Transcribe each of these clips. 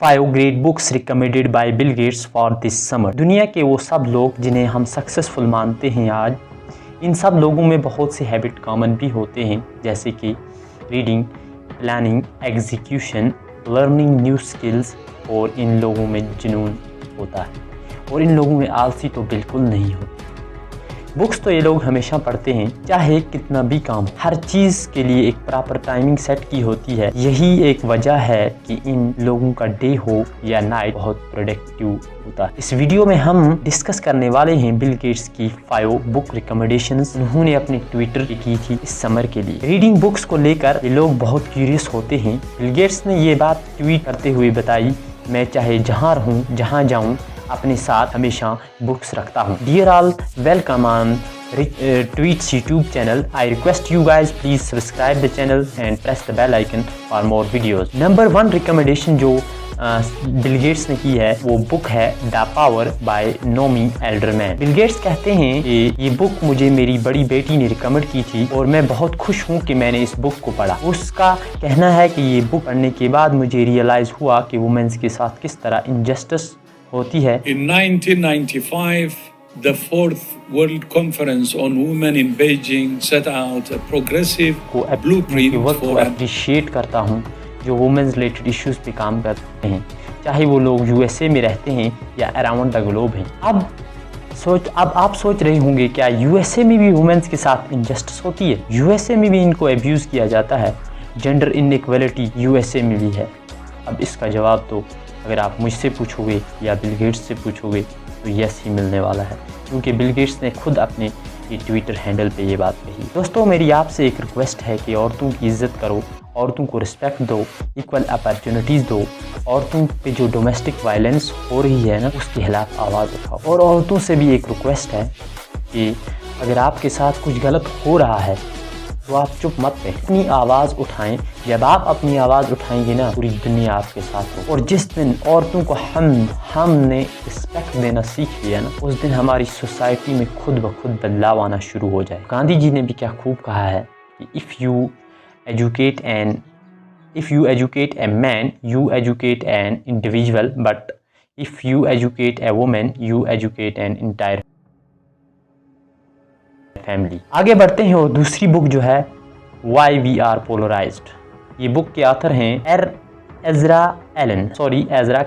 5 great books recommended by Bill Gates for this summer. दुनिया के वो सब लोग जिन्हें हम सक्सेसफुल मानते हैं आज, इन सब लोगों में बहुत से हैबिट कॉमन भी होते हैं, जैसे कि reading, planning, execution, learning new skills. और इन लोगों में जुनून होता है और इन लोगों में आलसी तो बिल्कुल नहीं होती। बुक्स तो ये लोग हमेशा पढ़ते हैं, चाहे कितना भी काम। हर चीज़ के लिए एक प्रॉपर टाइमिंग सेट की होती है। यही एक वजह है कि इन लोगों का डे हो या नाइट बहुत प्रोडक्टिव होता है। इस वीडियो में हम डिस्कस करने वाले हैं बिल गेट्स की 5 बुक रिकमेंडेशंस उन्होंने अपने ट्विटर पे की थी इस समर के लिए। रीडिंग बुक्स को लेकर ये लोग बहुत क्यूरियस होते हैं। बिल गेट्स ने ये बात ट्वीट करते हुए बताई, मैं चाहे जहाँ रहूँ, जहाँ जाऊँ, अपने साथ हमेशा बुक्स रखता हूँ। Dear all, welcome on tweets YouTube channel. I request you guys please subscribe the channel and press the bell icon for more videos. Number 1 recommendation जो बिल गेट्स ने की है वो बुक है the power by Naomi Alderman. Bill Gates कहते हैं कि ये बुक मुझे मेरी बड़ी बेटी ने रिकमेंड की थी और मैं बहुत खुश हूँ कि मैंने इस बुक को पढ़ा। उसका कहना है कि ये बुक पढ़ने के बाद मुझे रियलाइज हुआ कि वुमेन्स के साथ किस तरह इनजस्टिस होती है। In 1995, the 4th World Conference on Women in Beijing set out a progressive blueprint for appreciate करता हूँ जो वुमेन्स रिलेटेड इश्यूज पे काम करते हैं, चाहे वो लोग यूएसए में रहते हैं या अराउंड द ग्लोब हैं। अब आप सोच रहे होंगे क्या यूएसए में भी वुमेन्स के साथ इनजस्टिस होती है? यूएसए में भी इनको अब्यूज़ किया जाता है। जेंडर इनइक्वालिटी यूएसए में भी है। अब इसका जवाब तो अगर आप मुझसे पूछोगे या बिल गेट्स से पूछोगे तो यस ही मिलने वाला है, क्योंकि बिल गेट्स ने खुद अपने ये ट्विटर हैंडल पे ये बात कही। दोस्तों, मेरी आपसे एक रिक्वेस्ट है कि औरतों की इज्जत करो, औरतों को रिस्पेक्ट दो, इक्वल अपॉर्चुनिटीज़ दो। औरतों पे जो डोमेस्टिक वायलेंस हो रही है ना, उसके खिलाफ आवाज़ उठाओ। और औरतों से भी एक रिक्वेस्ट है कि अगर आपके साथ कुछ गलत हो रहा है तो आप चुप मत रहें, अपनी आवाज़ उठाएं। जब आप अपनी आवाज़ उठाएंगे ना, पूरी दुनिया आपके साथ हो। और जिस दिन औरतों को हमने रिस्पेक्ट देना सीख लिया ना, उस दिन हमारी सोसाइटी में खुद ब खुद बदलाव आना शुरू हो जाए। गांधी जी ने भी क्या खूब कहा है कि if you educate a man you educate an individual, but if you educate A women you educate an entire family. आगे बढ़ते हैं और दूसरी बुक जो है वाई वी आर पोलराइज्ड। ये बुक के ऑथर हैं एज़रा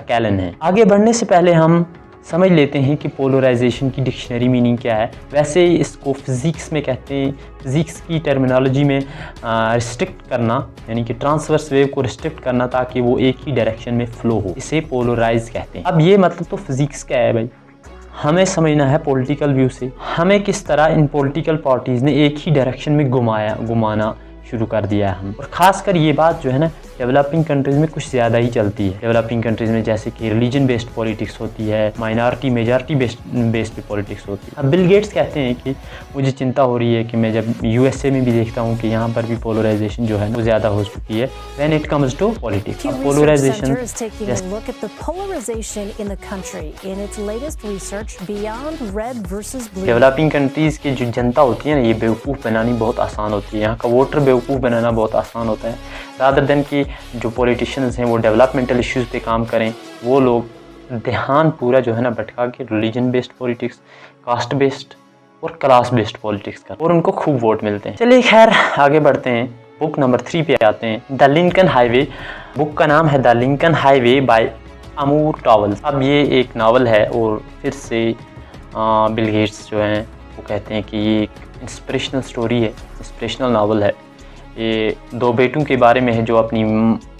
कैलन है। आगे बढ़ने से पहले हम समझ लेते हैं कि पोलराइजेशन की डिक्शनरी मीनिंग क्या है। वैसे इसको फिजिक्स में कहते हैं, फिजिक्स की टर्मिनोलॉजी में रिस्ट्रिक्ट करना, यानी कि ट्रांसवर्स वेव को रिस्ट्रिक्ट करना ताकि वो एक ही डायरेक्शन में फ्लो हो, इसे पोलराइज कहते हैं। अब ये मतलब तो फिजिक्स क्या है भाई, हमें समझना है पॉलिटिकल व्यू से, हमें किस तरह इन पॉलिटिकल पार्टीज़ ने एक ही डायरेक्शन में घुमाना शुरू कर दिया है हम। और ख़ासकर ये बात जो है ना, डेवलपिंग कंट्रीज़ में कुछ ज़्यादा ही चलती है। डेवलपिंग कंट्रीज़ में जैसे कि रिलीजन बेस्ड पॉलिटिक्स होती है, माइनॉरिटी मेजॉरिटी बेस्ड पे पॉलिटिक्स होती है। अब बिल गेट्स कहते हैं कि मुझे चिंता हो रही है कि मैं जब यूएसए में भी देखता हूँ कि यहाँ पर भी पोलराइजेशन जो है वो ज़्यादा हो चुकी है when it comes to politics. Polarisation developing countries की जो जनता होती है ना, ये बेवकूफ़ बनानी बहुत आसान होती है। यहाँ का वोटर बेवकूफ़ बनाना बहुत आसान होता है। रादर देन कि जो पॉलिटिशियंस हैं वो डेवलपमेंटल इश्यूज़ पे काम करें, वो लोग ध्यान पूरा जो है ना भटका के religion based politics, caste based और क्लास बेस्ड पॉलिटिक्स कर, और उनको खूब वोट मिलते हैं। चलिए खैर आगे बढ़ते हैं। बुक नंबर 3 पे आते हैं। The Lincoln highway. बुक का नाम है the Lincoln highway by Amor Towles. अब ये एक नावल है और फिर से बिल गेट्स जो हैं वो कहते हैं कि ये एक इंस्पिरेशनल स्टोरी है, इंस्पिरेशनल नावल है। ये 2 बेटों के बारे में है जो अपनी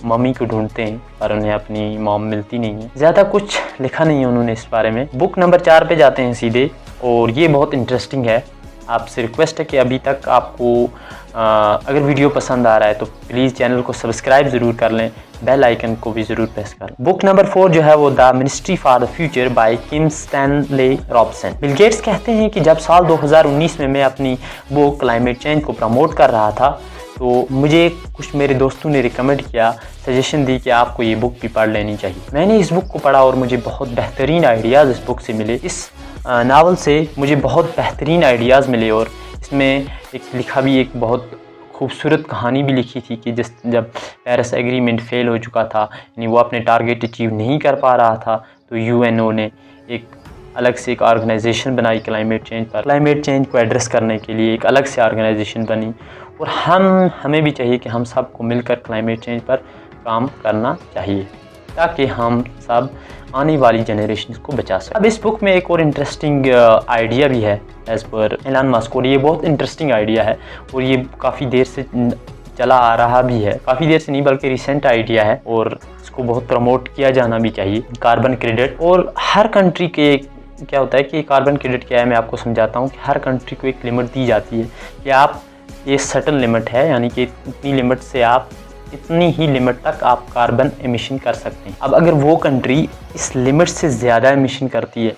मम्मी को ढूंढते हैं पर उन्हें अपनी मॉम मिलती नहीं है। ज़्यादा कुछ लिखा नहीं है उन्होंने इस बारे में। बुक नंबर 4 पे जाते हैं सीधे, और ये बहुत इंटरेस्टिंग है। आपसे रिक्वेस्ट है कि अभी तक आपको अगर वीडियो पसंद आ रहा है तो प्लीज़ चैनल को सब्सक्राइब ज़रूर कर लें, बेल आइकन को भी ज़रूर प्रेस कर लें। बुक नंबर 4 जो है वो the ministry for the future by Kim Stanley Robinson. Bill Gates कहते हैं कि जब साल 2019 में मैं अपनी बुक क्लाइमेट चेंज को प्रमोट कर रहा था तो मुझे कुछ मेरे दोस्तों ने रिकमेंड किया, सजेशन दी कि आपको ये बुक भी पढ़ लेनी चाहिए। मैंने इस बुक को पढ़ा और मुझे बहुत बेहतरीन आइडियाज़ इस बुक से मिले। इस नावल से मुझे बहुत बेहतरीन आइडियाज़ मिले और इसमें एक लिखा भी एक बहुत खूबसूरत कहानी भी लिखी थी कि जब पेरिस एग्रीमेंट फेल हो चुका था, यानी वो अपने टारगेट अचीव नहीं कर पा रहा था, तो यूएनओ ने एक अलग से एक ऑर्गेनाइजेशन बनाई क्लाइमेट चेंज को एड्रेस करने के लिए एक अलग से ऑर्गेनाइजेशन बनी। और हमें भी चाहिए कि हम सबको मिलकर क्लाइमेट चेंज पर काम करना चाहिए ताकि हम सब आने वाली जनरेशन को बचा सकें। अब इस बुक में एक और इंटरेस्टिंग आइडिया भी है एज़ पर एलन मस्क, और ये बहुत इंटरेस्टिंग आइडिया है और ये काफ़ी देर से चला आ रहा भी है, काफ़ी देर से नहीं बल्कि रिसेंट आइडिया है और इसको बहुत प्रमोट किया जाना भी चाहिए। कार्बन क्रेडिट, और हर कंट्री के क्या होता है कि कार्बन क्रेडिट क्या है मैं आपको समझाता हूँ कि हर कंट्री को एक लिमिट दी जाती है कि आप ये सर्टेन लिमिट है, यानी कि इतनी लिमिट से आप इतनी ही लिमिट तक आप कार्बन एमिशन कर सकते हैं। अब अगर वो कंट्री इस लिमिट से ज़्यादा एमिशन करती है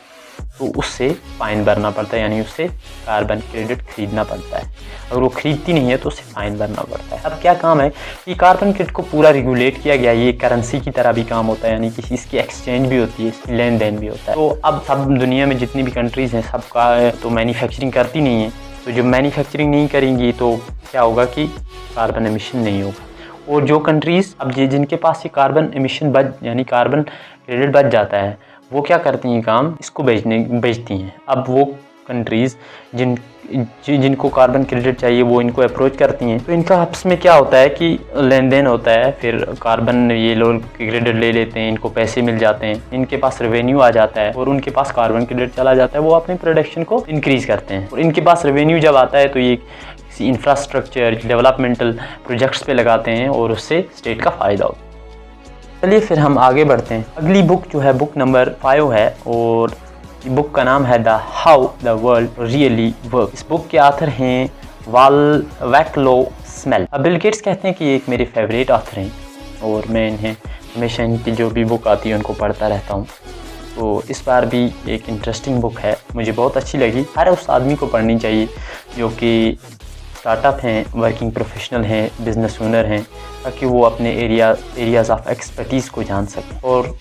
तो उससे फाइन भरना पड़ता है, यानी उससे कार्बन क्रेडिट खरीदना पड़ता है। अगर वो खरीदती नहीं है तो उससे फाइन भरना पड़ता है। अब क्या काम है कि कार्बन क्रेडिट को पूरा रेगुलेट किया गया, ये करेंसी की तरह भी काम होता है, यानी कि इसकी एक्सचेंज भी होती है, इसकी लेन देन भी होता है। तो अब सब दुनिया में जितनी भी कंट्रीज़ हैं सबका तो मैन्युफैक्चरिंग करती नहीं है, तो जब मैन्युफैक्चरिंग नहीं करेंगी तो क्या होगा कि कार्बन एमिशन नहीं होगा। और जो कंट्रीज़ अब जिनके पास ये कार्बन एमिशन यानी कार्बन क्रेडिट बच जाता है, वो क्या करती हैं काम, इसको बेचती हैं। अब वो कंट्रीज़ जिनको कार्बन क्रेडिट चाहिए वो इनको अप्रोच करती हैं, तो इनका आपस में क्या होता है कि लेन देन होता है, फिर कार्बन ये लोग क्रेडिट ले लेते हैं, इनको पैसे मिल जाते हैं, इनके पास रेवेन्यू आ जाता है और उनके पास कार्बन क्रेडिट चला जाता है, वो अपनी प्रोडक्शन को इंक्रीज़ करते हैं। और इनके पास रेवेन्यू जब आता है तो ये किसी इंफ्रास्ट्रक्चर डेवलपमेंटल प्रोजेक्ट्स पे लगाते हैं और उससे स्टेट का फ़ायदा होता है। चलिए फिर हम आगे बढ़ते हैं। अगली बुक जो है बुक नंबर 5 है और बुक का नाम है the how the world really work. इस बुक के ऑथर हैं वाल्को स्मेल। अब बिल गेट्स कहते हैं कि ये एक मेरे फेवरेट ऑथर हैं और मैं इन्हें हमेशा इनकी जो भी बुक आती है उनको पढ़ता रहता हूँ। तो इस बार भी एक इंटरेस्टिंग बुक है, मुझे बहुत अच्छी लगी। हर उस आदमी को पढ़नी चाहिए जो कि स्टार्टअप हैं, वर्किंग प्रोफेशनल हैं, बिजनेस ओनर हैं, ताकि वो अपने एरियाज़ ऑफ एक्सपर्टीज़ को जान सकें। और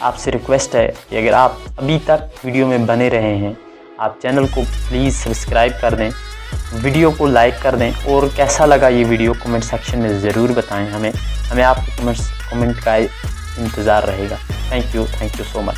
आपसे रिक्वेस्ट है कि अगर आप अभी तक वीडियो में बने रहे हैं, आप चैनल को प्लीज़ सब्सक्राइब कर दें, वीडियो को लाइक कर दें और कैसा लगा ये वीडियो कमेंट सेक्शन में ज़रूर बताएं। हमें आपके कमेंट का इंतज़ार रहेगा। Thank you so much.